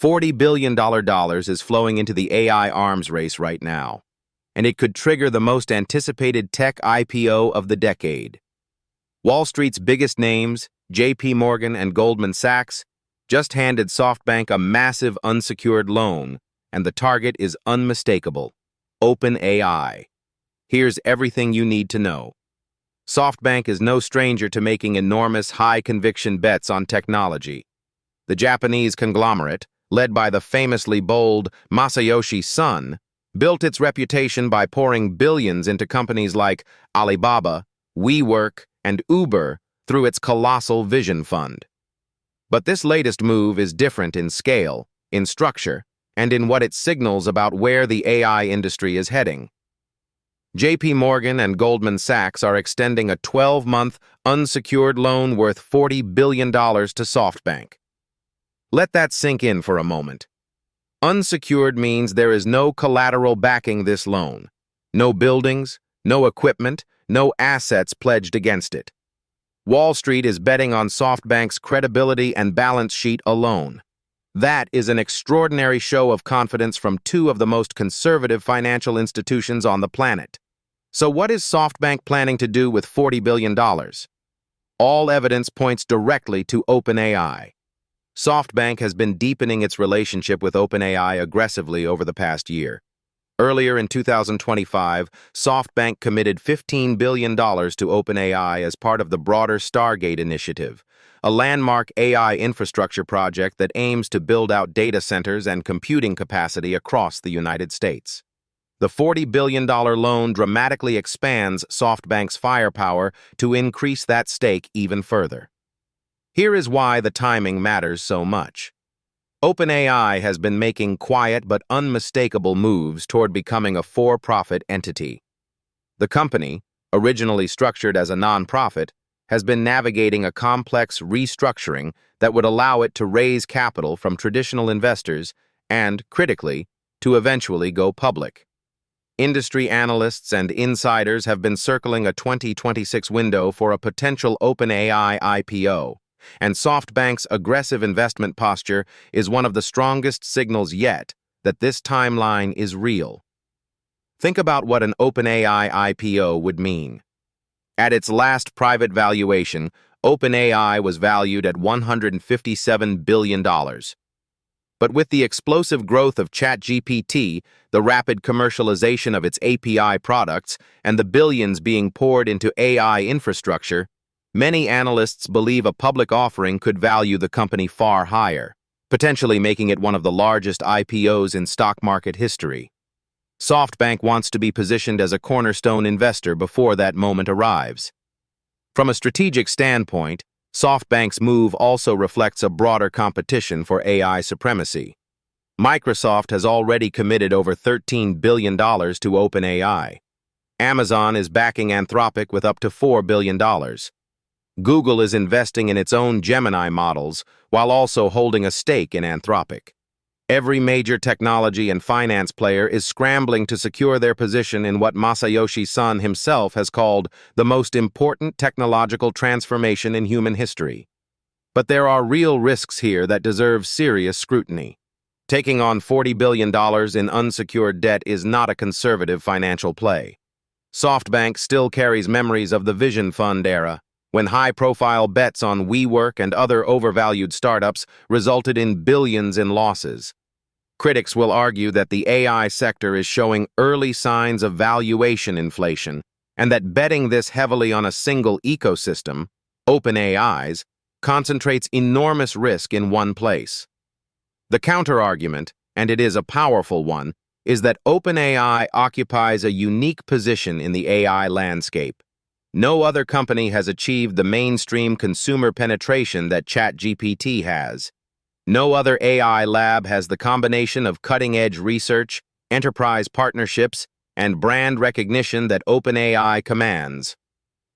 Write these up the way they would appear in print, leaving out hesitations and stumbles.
$40 billion is flowing into the AI arms race right now, and it could trigger the most anticipated tech IPO of the decade. Wall Street's biggest names, JPMorgan and Goldman Sachs, just handed SoftBank a massive unsecured loan, and the target is unmistakable: OpenAI. Here's everything you need to know. SoftBank is no stranger to making enormous, high-conviction bets on technology. The Japanese conglomerate, led by the famously bold Masayoshi Son, built its reputation by pouring billions into companies like Alibaba, WeWork, and Uber through its colossal Vision Fund. But this latest move is different in scale, in structure, and in what it signals about where the AI industry is heading. JPMorgan and Goldman Sachs are extending a 12-month unsecured loan worth $40 billion to SoftBank. Let that sink in for a moment. Unsecured means there is no collateral backing this loan. No buildings, no equipment, no assets pledged against it. Wall Street is betting on SoftBank's credibility and balance sheet alone. That is an extraordinary show of confidence from two of the most conservative financial institutions on the planet. So what is SoftBank planning to do with $40 billion? All evidence points directly to OpenAI. SoftBank has been deepening its relationship with OpenAI aggressively over the past year. Earlier in 2025, SoftBank committed $15 billion to OpenAI as part of the broader Stargate initiative, a landmark AI infrastructure project that aims to build out data centers and computing capacity across the United States. The $40 billion loan dramatically expands SoftBank's firepower to increase that stake even further. Here is why the timing matters so much. OpenAI has been making quiet but unmistakable moves toward becoming a for-profit entity. The company, originally structured as a nonprofit, has been navigating a complex restructuring that would allow it to raise capital from traditional investors and, critically, to eventually go public. Industry analysts and insiders have been circling a 2026 window for a potential OpenAI IPO, and SoftBank's aggressive investment posture is one of the strongest signals yet that this timeline is real. Think about what an OpenAI IPO would mean. At its last private valuation, OpenAI was valued at $157 billion. But with the explosive growth of ChatGPT, the rapid commercialization of its API products, and the billions being poured into AI infrastructure, many analysts believe a public offering could value the company far higher, potentially making it one of the largest IPOs in stock market history. SoftBank wants to be positioned as a cornerstone investor before that moment arrives. From a strategic standpoint, SoftBank's move also reflects a broader competition for AI supremacy. Microsoft has already committed over $13 billion to OpenAI. Amazon is backing Anthropic with up to $4 billion. Google is investing in its own Gemini models while also holding a stake in Anthropic. Every major technology and finance player is scrambling to secure their position in what Masayoshi Son himself has called the most important technological transformation in human history. But there are real risks here that deserve serious scrutiny. Taking on $40 billion in unsecured debt is not a conservative financial play. SoftBank still carries memories of the Vision Fund era, when high-profile bets on WeWork and other overvalued startups resulted in billions in losses. Critics will argue that the AI sector is showing early signs of valuation inflation, and that betting this heavily on a single ecosystem, OpenAI's, concentrates enormous risk in one place. The counter-argument, and it is a powerful one, is that OpenAI occupies a unique position in the AI landscape. No other company has achieved the mainstream consumer penetration that ChatGPT has. No other AI lab has the combination of cutting-edge research, enterprise partnerships, and brand recognition that OpenAI commands.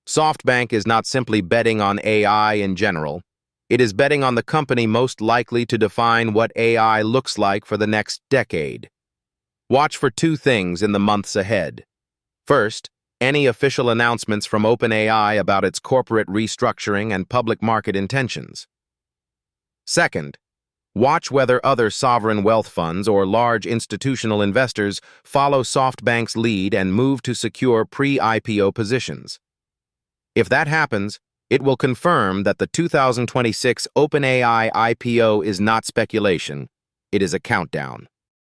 SoftBank is not simply betting on AI in general. It is betting on the company most likely to define what AI looks like for the next decade. Watch for two things in the months ahead. First, any official announcements from OpenAI about its corporate restructuring and public market intentions. Second, Watch whether other sovereign wealth funds or large institutional investors follow SoftBank's lead and move to secure pre-IPO positions. If that happens, it will confirm that the 2026 OpenAI IPO is not speculation, it is a countdown.